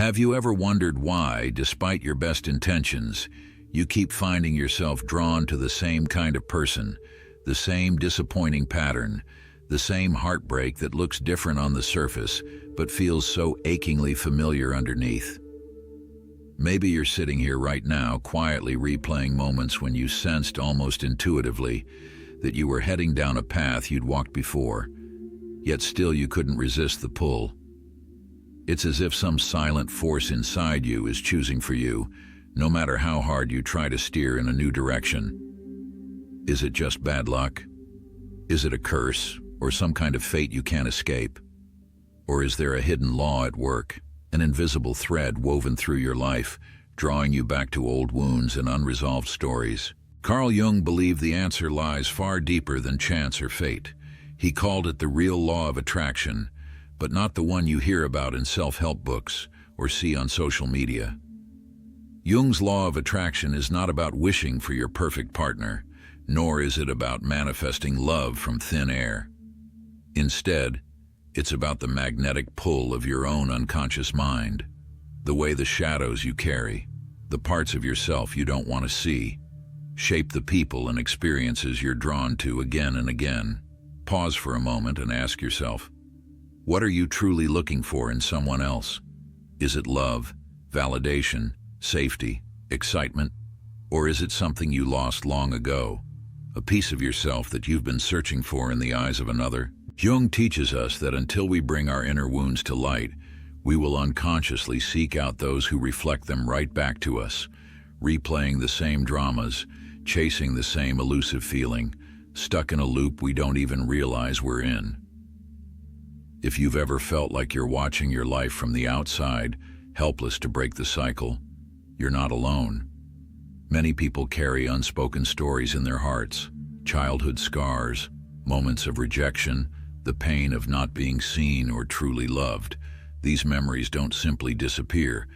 Have you ever wondered why, despite your best intentions, you keep finding yourself drawn to the same kind of person, the same disappointing pattern, the same heartbreak that looks different on the surface but feels so achingly familiar underneath? Maybe you're sitting here right now quietly replaying moments when you sensed almost intuitively that you were heading down a path you'd walked before, yet still you couldn't resist the pull. It's as if some silent force inside you is choosing for you, no matter how hard you try to steer in a new direction. Is it just bad luck? Is it a curse, or some kind of fate you can't escape? Or is there a hidden law at work, an invisible thread woven through your life, drawing you back to old wounds and unresolved stories? Carl Jung believed the answer lies far deeper than chance or fate. He called it the real law of attraction, but not the one you hear about in self-help books or see on social media. Jung's law of attraction is not about wishing for your perfect partner, nor is it about manifesting love from thin air. Instead, it's about the magnetic pull of your own unconscious mind, the way the shadows you carry, the parts of yourself you don't want to see, shape the people and experiences you're drawn to again and again. Pause for a moment and ask yourself, what are you truly looking for in someone else? Is it love, validation, safety, excitement? Or is it something you lost long ago, a piece of yourself that you've been searching for in the eyes of another? Jung teaches us that until we bring our inner wounds to light, we will unconsciously seek out those who reflect them right back to us, replaying the same dramas, chasing the same elusive feeling, stuck in a loop we don't even realize we're in. If you've ever felt like you're watching your life from the outside, helpless to break the cycle, you're not alone. Many people carry unspoken stories in their hearts, childhood scars, moments of rejection, the pain of not being seen or truly loved. These memories don't simply disappear.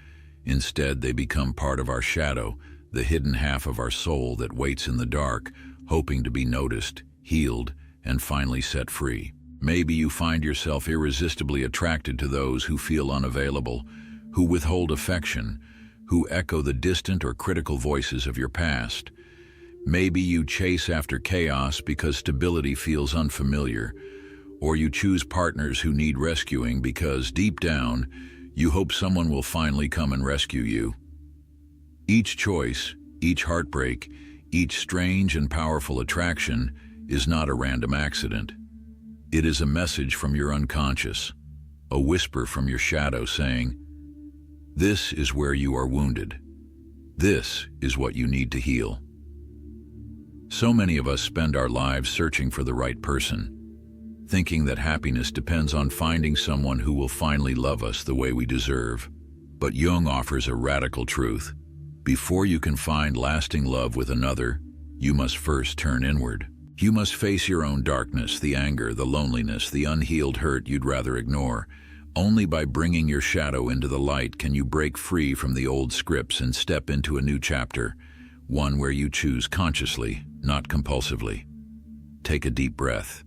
Instead, they become part of our shadow, the hidden half of our soul that waits in the dark, hoping to be noticed, healed, and finally set free. Maybe you find yourself irresistibly attracted to those who feel unavailable, who withhold affection, who echo the distant or critical voices of your past. Maybe you chase after chaos because stability feels unfamiliar, or you choose partners who need rescuing because, deep down, you hope someone will finally come and rescue you. Each choice, each heartbreak, each strange and powerful attraction is not a random accident. It is a message from your unconscious, a whisper from your shadow saying, "This is where you are wounded. This is what you need to heal." So many of us spend our lives searching for the right person, thinking that happiness depends on finding someone who will finally love us the way we deserve. But Jung offers a radical truth. Before you can find lasting love with another, you must first turn inward. You must face your own darkness, the anger, the loneliness, the unhealed hurt you'd rather ignore. Only by bringing your shadow into the light can you break free from the old scripts and step into a new chapter, one where you choose consciously, not compulsively. Take a deep breath.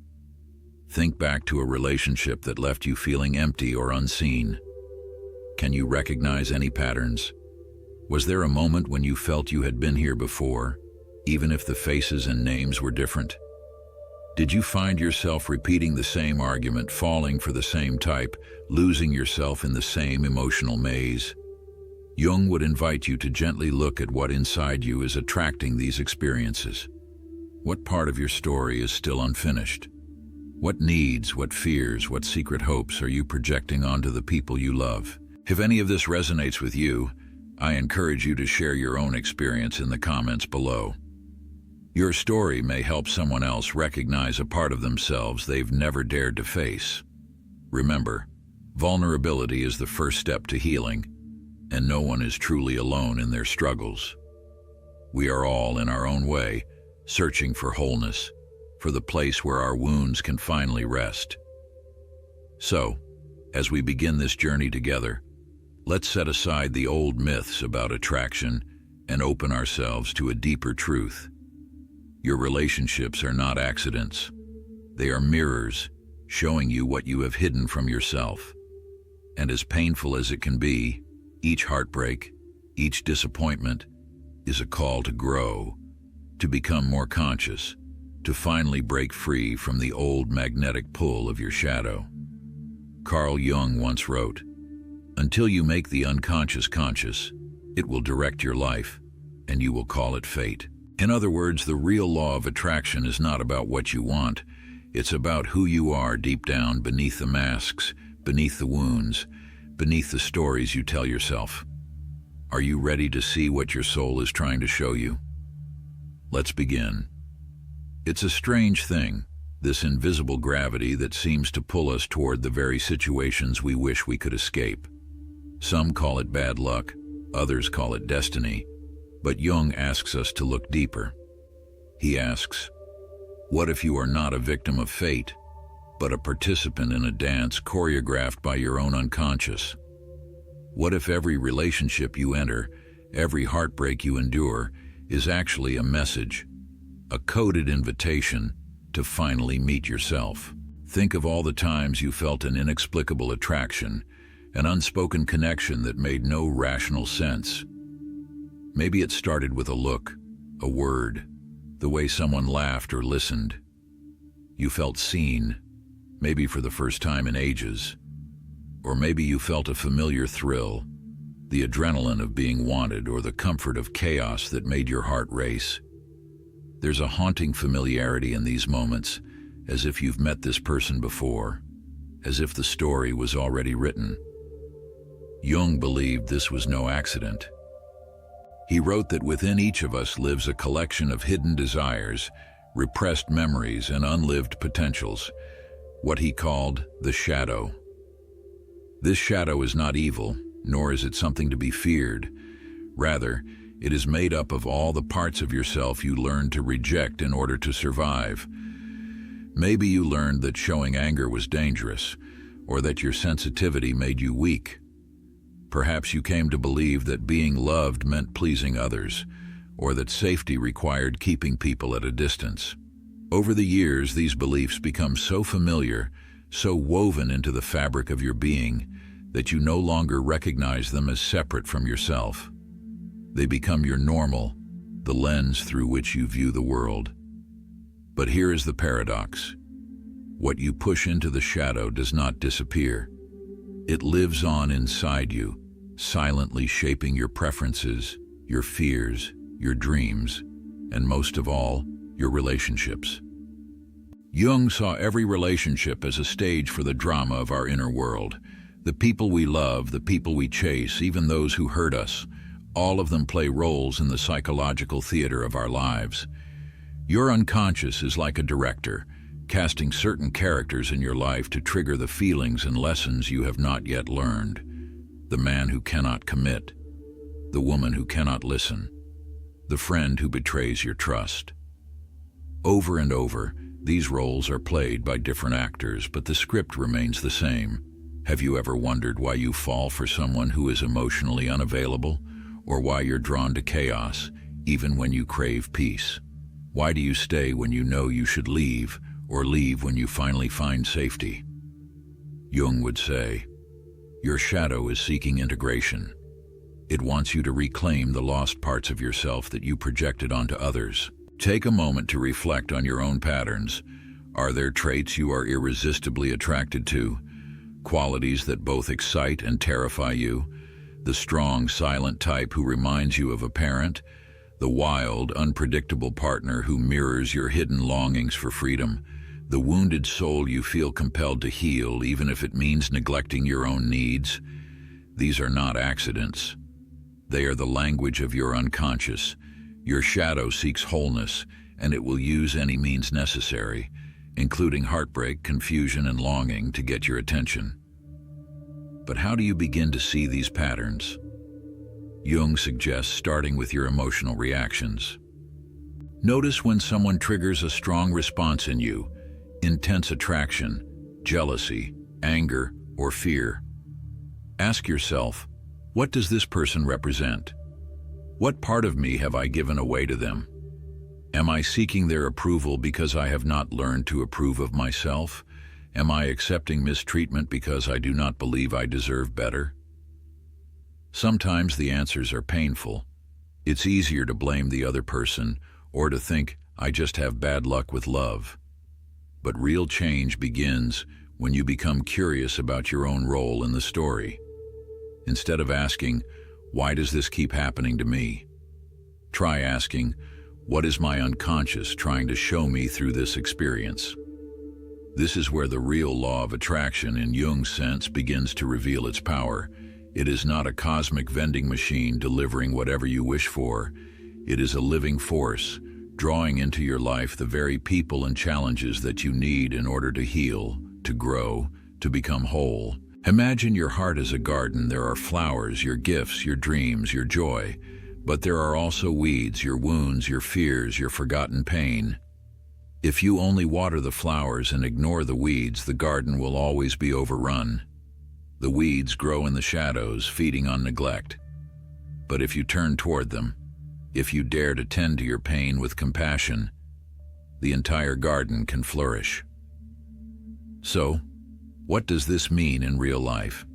Think back to a relationship that left you feeling empty or unseen. Can you recognize any patterns? Was there a moment when you felt you had been here before, even if the faces and names were different? Did you find yourself repeating the same argument, falling for the same type, losing yourself in the same emotional maze? Jung would invite you to gently look at what inside you is attracting these experiences. What part of your story is still unfinished? What needs, what fears, what secret hopes are you projecting onto the people you love? If any of this resonates with you, I encourage you to share your own experience in the comments below. Your story may help someone else recognize a part of themselves they've never dared to face. Remember, vulnerability is the first step to healing, and no one is truly alone in their struggles. We are all, in our own way, searching for wholeness, for the place where our wounds can finally rest. So, as we begin this journey together, let's set aside the old myths about attraction and open ourselves to a deeper truth. Your relationships are not accidents. They are mirrors, showing you what you have hidden from yourself. And as painful as it can be, Each heartbreak, each disappointment is a call to grow, to become more conscious, to finally break free from the old magnetic pull of your shadow. Carl Jung once wrote, "Until you make the unconscious conscious, it will direct your life, and you will call it fate." In other words, the real law of attraction is not about what you want. It's about who you are deep down, beneath the masks, beneath the wounds, beneath the stories you tell yourself. Are you ready to see what your soul is trying to show you? Let's begin. It's a strange thing, this invisible gravity that seems to pull us toward the very situations we wish we could escape. Some call it bad luck, others call it destiny, but Jung asks us to look deeper. He asks, what if you are not a victim of fate, but a participant in a dance choreographed by your own unconscious? What if every relationship you enter, every heartbreak you endure, is actually a message, a coded invitation to finally meet yourself? Think of all the times you felt an inexplicable attraction, an unspoken connection that made no rational sense. Maybe it started with a look, a word, the way someone laughed or listened. You felt seen, maybe for the first time in ages. Or maybe you felt a familiar thrill, the adrenaline of being wanted or the comfort of chaos that made your heart race. There's a haunting familiarity in these moments, as if you've met this person before, as if the story was already written. Jung believed this was no accident. He wrote that within each of us lives a collection of hidden desires, repressed memories, and unlived potentials, what he called the shadow. This shadow is not evil, nor is it something to be feared. Rather, it is made up of all the parts of yourself you learned to reject in order to survive. Maybe you learned that showing anger was dangerous, or that your sensitivity made you weak. Perhaps you came to believe that being loved meant pleasing others, or that safety required keeping people at a distance. Over the years, these beliefs become so familiar, so woven into the fabric of your being, that you no longer recognize them as separate from yourself. They become your normal, the lens through which you view the world. But here is the paradox. What you push into the shadow does not disappear. It lives on inside you, silently shaping your preferences, your fears, your dreams, and most of all, your relationships. Jung saw every relationship as a stage for the drama of our inner world. The people we love, the people we chase, even those who hurt us, all of them play roles in the psychological theater of our lives. Your unconscious is like a director, casting certain characters in your life to trigger the feelings and lessons you have not yet learned. The man who cannot commit, the woman who cannot listen, the friend who betrays your trust. Over and over, these roles are played by different actors, but the script remains the same. Have you ever wondered why you fall for someone who is emotionally unavailable, or why you're drawn to chaos, even when you crave peace? Why do you stay when you know you should leave, or leave when you finally find safety? Jung would say, your shadow is seeking integration. It wants you to reclaim the lost parts of yourself that you projected onto others. Take a moment to reflect on your own patterns. Are there traits you are irresistibly attracted to? Qualities that both excite and terrify you? The strong, silent type who reminds you of a parent? The wild, unpredictable partner who mirrors your hidden longings for freedom? The wounded soul you feel compelled to heal, even if it means neglecting your own needs? These are not accidents. They are the language of your unconscious. Your shadow seeks wholeness, and it will use any means necessary, including heartbreak, confusion, and longing, to get your attention. But how do you begin to see these patterns? Jung suggests starting with your emotional reactions. Notice when someone triggers a strong response in you, intense attraction, jealousy, anger, or fear. Ask yourself, what does this person represent? What part of me have I given away to them? Am I seeking their approval because I have not learned to approve of myself? Am I accepting mistreatment because I do not believe I deserve better? Sometimes the answers are painful. It's easier to blame the other person or to think, I just have bad luck with love. But real change begins when you become curious about your own role in the story. Instead of asking, why does this keep happening to me? Try asking, what is my unconscious trying to show me through this experience? This is where the real law of attraction in Jung's sense begins to reveal its power. It is not a cosmic vending machine delivering whatever you wish for. It is a living force, drawing into your life the very people and challenges that you need in order to heal, to grow, to become whole. Imagine your heart as a garden. There are flowers, your gifts, your dreams, your joy. But there are also weeds, your wounds, your fears, your forgotten pain. If you only water the flowers and ignore the weeds, the garden will always be overrun. The weeds grow in the shadows, feeding on neglect. But if you turn toward them, if you dare to tend to your pain with compassion, the entire garden can flourish. So, what does this mean in real life?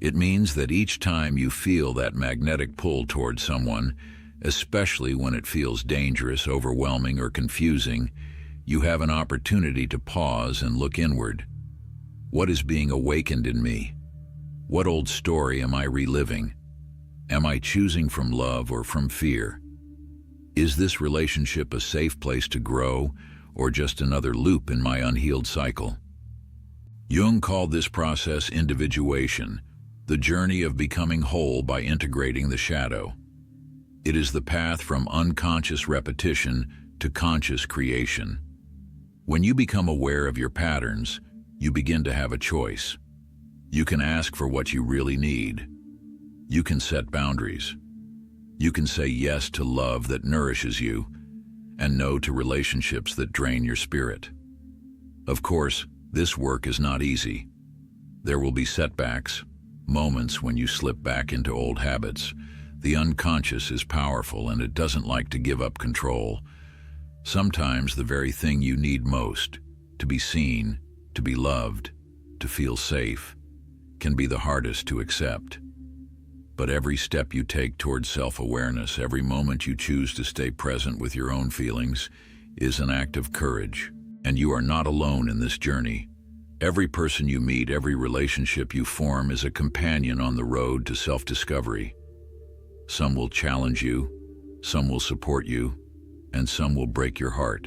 It means that each time you feel that magnetic pull toward someone, especially when it feels dangerous, overwhelming, or confusing, you have an opportunity to pause and look inward. What is being awakened in me? What old story am I reliving? Am I choosing from love or from fear? Is this relationship a safe place to grow, or just another loop in my unhealed cycle? Jung called this process individuation, the journey of becoming whole by integrating the shadow. It is the path from unconscious repetition to conscious creation. When you become aware of your patterns, you begin to have a choice. You can ask for what you really need. You can set boundaries. You can say yes to love that nourishes you, and no to relationships that drain your spirit. Of course, this work is not easy. There will be setbacks, moments when you slip back into old habits. The unconscious is powerful and it doesn't like to give up control. Sometimes the very thing you need most, to be seen, to be loved, to feel safe, can be the hardest to accept. But every step you take towards self-awareness, every moment you choose to stay present with your own feelings, is an act of courage. And you are not alone in this journey. Every person you meet, every relationship you form is a companion on the road to self-discovery. Some will challenge you, some will support you, and some will break your heart.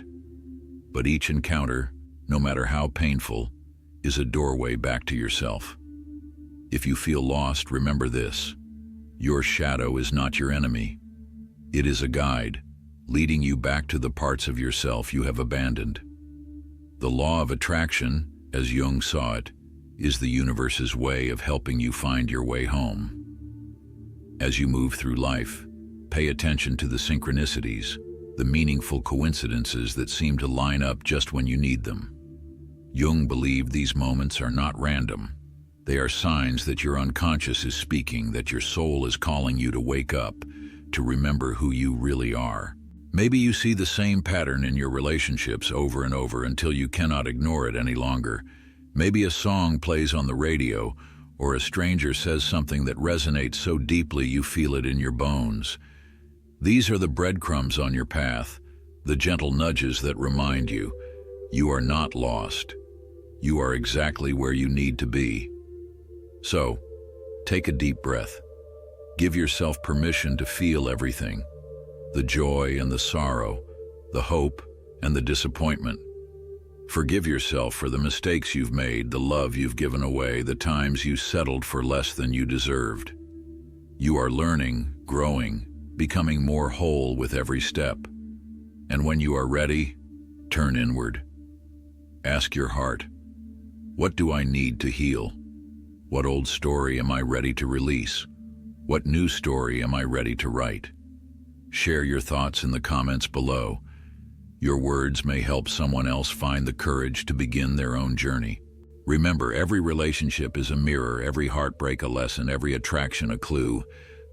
But each encounter, no matter how painful, is a doorway back to yourself. If you feel lost, remember this. Your shadow is not your enemy. It is a guide, leading you back to the parts of yourself you have abandoned. The law of attraction, as Jung saw it, is the universe's way of helping you find your way home. As you move through life, pay attention to the synchronicities, the meaningful coincidences that seem to line up just when you need them. Jung believed these moments are not random. They are signs that your unconscious is speaking, that your soul is calling you to wake up, to remember who you really are. Maybe you see the same pattern in your relationships over and over until you cannot ignore it any longer. Maybe a song plays on the radio, or a stranger says something that resonates so deeply you feel it in your bones. These are the breadcrumbs on your path, the gentle nudges that remind you, you are not lost. You are exactly where you need to be. So, take a deep breath. Give yourself permission to feel everything. The joy and the sorrow, the hope and the disappointment. Forgive yourself for the mistakes you've made, the love you've given away, the times you settled for less than you deserved. You are learning, growing, becoming more whole with every step. And when you are ready, turn inward. Ask your heart, what do I need to heal? What old story am I ready to release? What new story am I ready to write? Share your thoughts in the comments below. Your words may help someone else find the courage to begin their own journey. Remember, every relationship is a mirror, every heartbreak a lesson, every attraction a clue.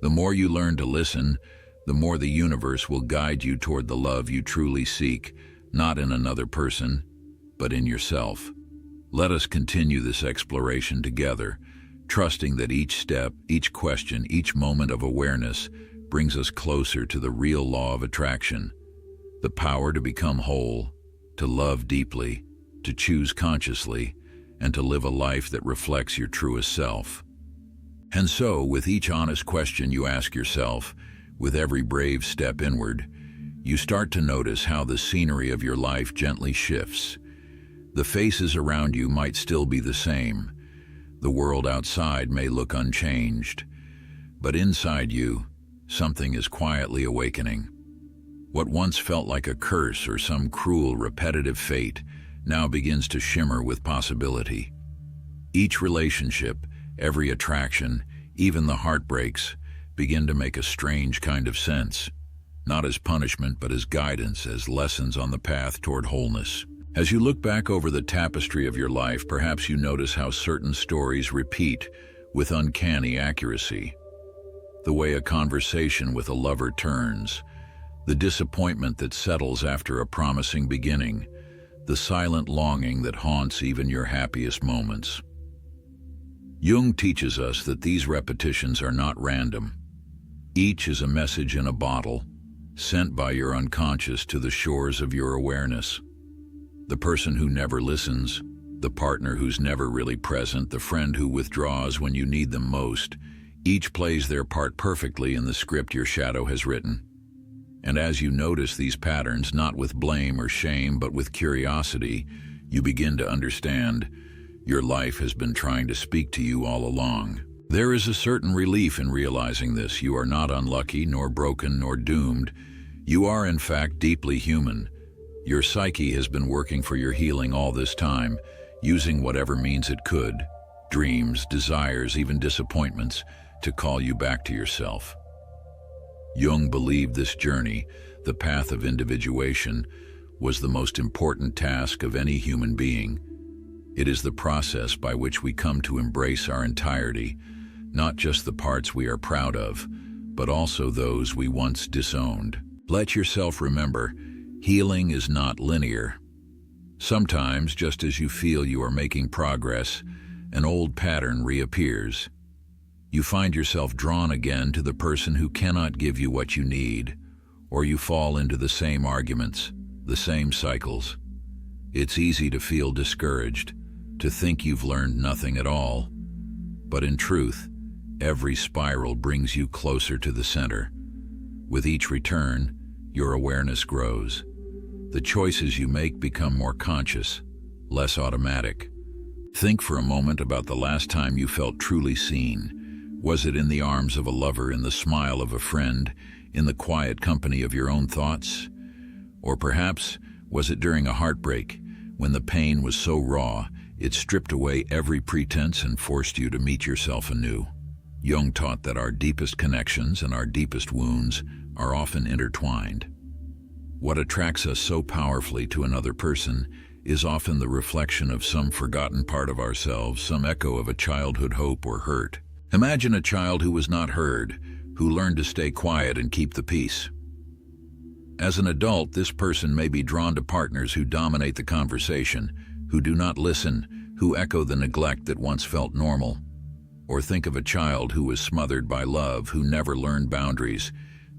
The more you learn to listen, the more the universe will guide you toward the love you truly seek, not in another person, but in yourself. Let us continue this exploration together, trusting that each step, each question, each moment of awareness brings us closer to the real law of attraction, the power to become whole, to love deeply, to choose consciously, and to live a life that reflects your truest self. And so, with each honest question you ask yourself, with every brave step inward, you start to notice how the scenery of your life gently shifts. The faces around you might still be the same. The world outside may look unchanged. But inside you, something is quietly awakening. What once felt like a curse or some cruel, repetitive fate now begins to shimmer with possibility. Each relationship, every attraction, even the heartbreaks, begin to make a strange kind of sense, not as punishment but as guidance, as lessons on the path toward wholeness. As you look back over the tapestry of your life, perhaps you notice how certain stories repeat with uncanny accuracy. The way a conversation with a lover turns, the disappointment that settles after a promising beginning, the silent longing that haunts even your happiest moments. Jung teaches us that these repetitions are not random. Each is a message in a bottle, sent by your unconscious to the shores of your awareness. The person who never listens, the partner who's never really present, the friend who withdraws when you need them most, each plays their part perfectly in the script your shadow has written. And as you notice these patterns, not with blame or shame, but with curiosity, you begin to understand your life has been trying to speak to you all along. There is a certain relief in realizing this. You are not unlucky, nor broken, nor doomed. You are, in fact, deeply human. Your psyche has been working for your healing all this time, using whatever means it could, dreams, desires, even disappointments, to call you back to yourself. Jung believed this journey, the path of individuation, was the most important task of any human being. It is the process by which we come to embrace our entirety, not just the parts we are proud of, but also those we once disowned. Let yourself remember, healing is not linear. Sometimes, just as you feel you are making progress, an old pattern reappears. You find yourself drawn again to the person who cannot give you what you need, or you fall into the same arguments, the same cycles. It's easy to feel discouraged, to think you've learned nothing at all. But in truth, every spiral brings you closer to the center. With each return, your awareness grows. The choices you make become more conscious, less automatic. Think for a moment about the last time you felt truly seen. Was it in the arms of a lover, in the smile of a friend, in the quiet company of your own thoughts? Or perhaps, was it during a heartbreak, when the pain was so raw, it stripped away every pretense and forced you to meet yourself anew? Jung taught that our deepest connections and our deepest wounds are often intertwined. What attracts us so powerfully to another person is often the reflection of some forgotten part of ourselves, some echo of a childhood hope or hurt. Imagine a child who was not heard, who learned to stay quiet and keep the peace. As an adult, this person may be drawn to partners who dominate the conversation, who do not listen, who echo the neglect that once felt normal. Or think of a child who was smothered by love, who never learned boundaries.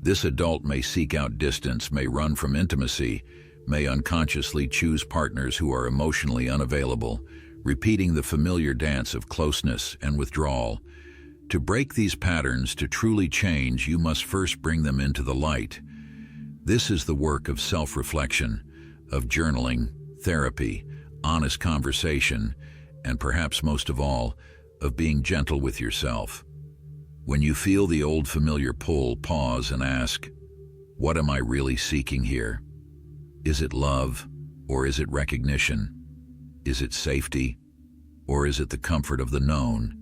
This adult may seek out distance, may run from intimacy, may unconsciously choose partners who are emotionally unavailable, repeating the familiar dance of closeness and withdrawal. To break these patterns, to truly change, you must first bring them into the light. This is the work of self-reflection, of journaling, therapy, honest conversation, and perhaps most of all, of being gentle with yourself. When you feel the old familiar pull, pause and ask, what am I really seeking here? Is it love, or is it recognition? Is it safety, or is it the comfort of the known,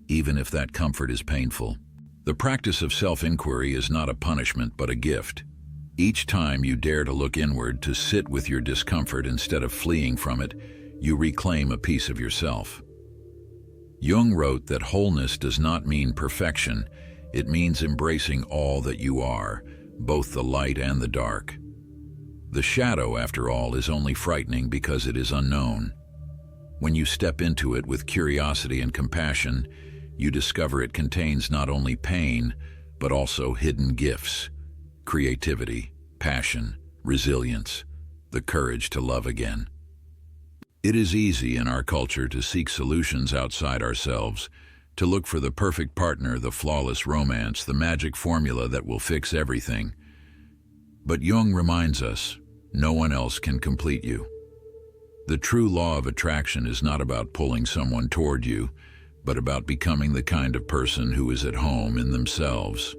even if that comfort is painful? The practice of self-inquiry is not a punishment, but a gift. Each time you dare to look inward, to sit with your discomfort instead of fleeing from it, you reclaim a piece of yourself. Jung wrote that wholeness does not mean perfection, it means embracing all that you are, both the light and the dark. The shadow, after all, is only frightening because it is unknown. When you step into it with curiosity and compassion, you discover it contains not only pain, but also hidden gifts, creativity, passion, resilience, the courage to love again. It is easy in our culture to seek solutions outside ourselves, to look for the perfect partner, the flawless romance, the magic formula that will fix everything. But Jung reminds us, no one else can complete you. The true law of attraction is not about pulling someone toward you, but about becoming the kind of person who is at home in themselves.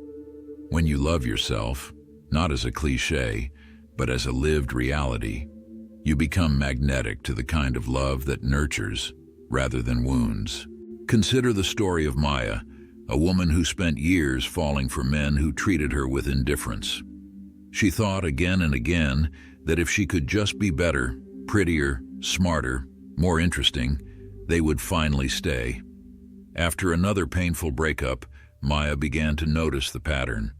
When you love yourself, not as a cliché, but as a lived reality, you become magnetic to the kind of love that nurtures rather than wounds. Consider the story of Maya, a woman who spent years falling for men who treated her with indifference. She thought again and again that if she could just be better, prettier, smarter, more interesting, they would finally stay. After another painful breakup, Maya began to notice the pattern.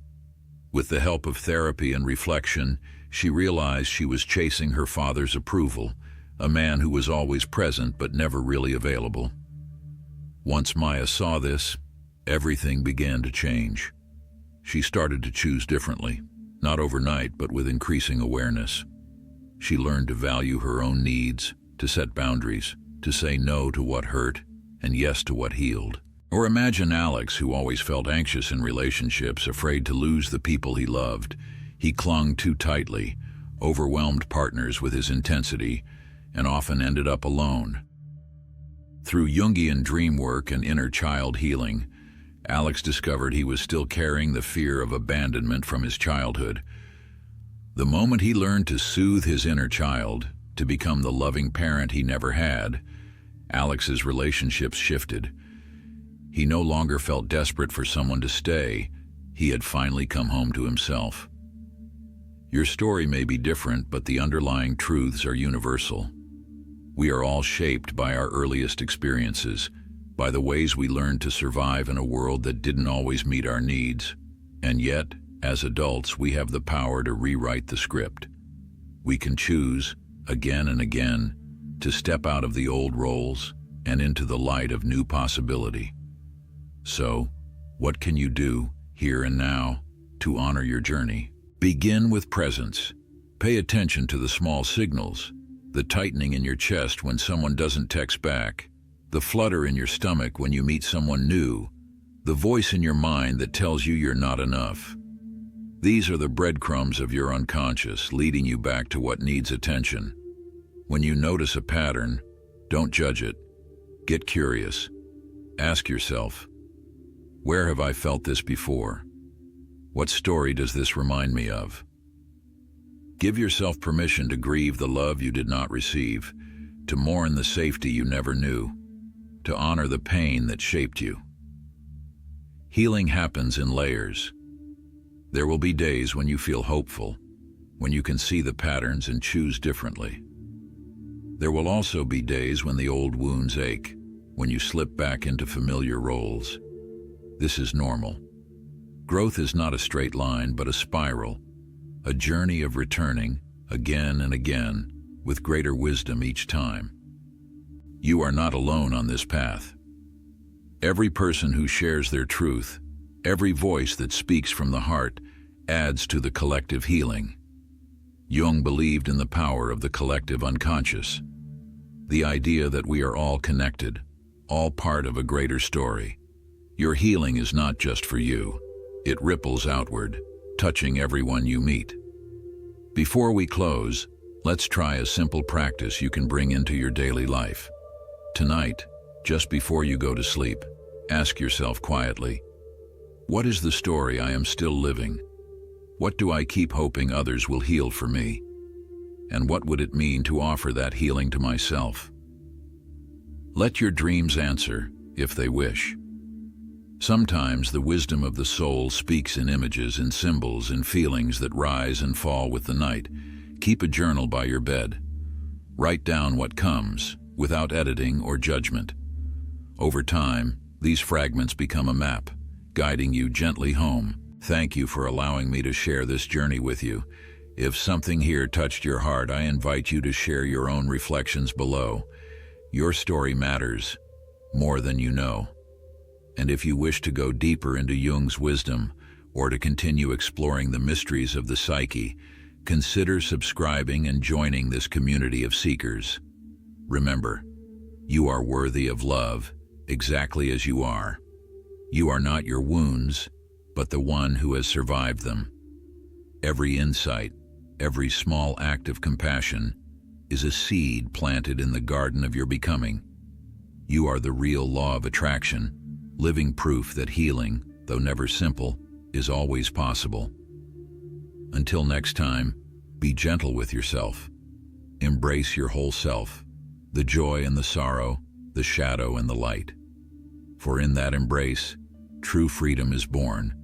With the help of therapy and reflection, she realized she was chasing her father's approval, a man who was always present but never really available. Once Maya saw this, everything began to change. She started to choose differently, not overnight, but with increasing awareness. She learned to value her own needs, to set boundaries, to say no to what hurt and yes to what healed. Or imagine Alex, who always felt anxious in relationships, afraid to lose the people he loved. He clung too tightly, overwhelmed partners with his intensity, and often ended up alone. Through Jungian dream work and inner child healing, Alex discovered he was still carrying the fear of abandonment from his childhood. The moment he learned to soothe his inner child, to become the loving parent he never had, Alex's relationships shifted. He no longer felt desperate for someone to stay. He had finally come home to himself. Your story may be different, but the underlying truths are universal. We are all shaped by our earliest experiences, by the ways we learned to survive in a world that didn't always meet our needs. And yet, as adults, we have the power to rewrite the script. We can choose, again and again, to step out of the old roles and into the light of new possibility. So, what can you do, here and now, to honor your journey? Begin with presence. Pay attention to the small signals, the tightening in your chest when someone doesn't text back, the flutter in your stomach when you meet someone new, the voice in your mind that tells you you're not enough. These are the breadcrumbs of your unconscious, leading you back to what needs attention. When you notice a pattern, don't judge it. Get curious. Ask yourself, where have I felt this before? What story does this remind me of? Give yourself permission to grieve the love you did not receive, to mourn the safety you never knew, to honor the pain that shaped you. Healing happens in layers. There will be days when you feel hopeful, when you can see the patterns and choose differently. There will also be days when the old wounds ache, when you slip back into familiar roles. This is normal. Growth is not a straight line, but a spiral, a journey of returning, again and again, with greater wisdom each time. You are not alone on this path. Every person who shares their truth, every voice that speaks from the heart, adds to the collective healing. Jung believed in the power of the collective unconscious, the idea that we are all connected, all part of a greater story. Your healing is not just for you. It ripples outward, touching everyone you meet. Before we close, let's try a simple practice you can bring into your daily life. Tonight, just before you go to sleep, ask yourself quietly, what is the story I am still living? What do I keep hoping others will heal for me? And what would it mean to offer that healing to myself? Let your dreams answer, if they wish. Sometimes the wisdom of the soul speaks in images, in symbols, in feelings that rise and fall with the night. Keep a journal by your bed. Write down what comes, without editing or judgment. Over time, these fragments become a map, guiding you gently home. Thank you for allowing me to share this journey with you. If something here touched your heart, I invite you to share your own reflections below. Your story matters more than you know. And if you wish to go deeper into Jung's wisdom, or to continue exploring the mysteries of the psyche, consider subscribing and joining this community of seekers. Remember, you are worthy of love, exactly as you are. You are not your wounds, but the one who has survived them. Every insight, every small act of compassion, is a seed planted in the garden of your becoming. You are the real law of attraction, living proof that healing, though never simple, is always possible. Until next time, be gentle with yourself. Embrace your whole self, the joy and the sorrow, the shadow and the light. For in that embrace, true freedom is born,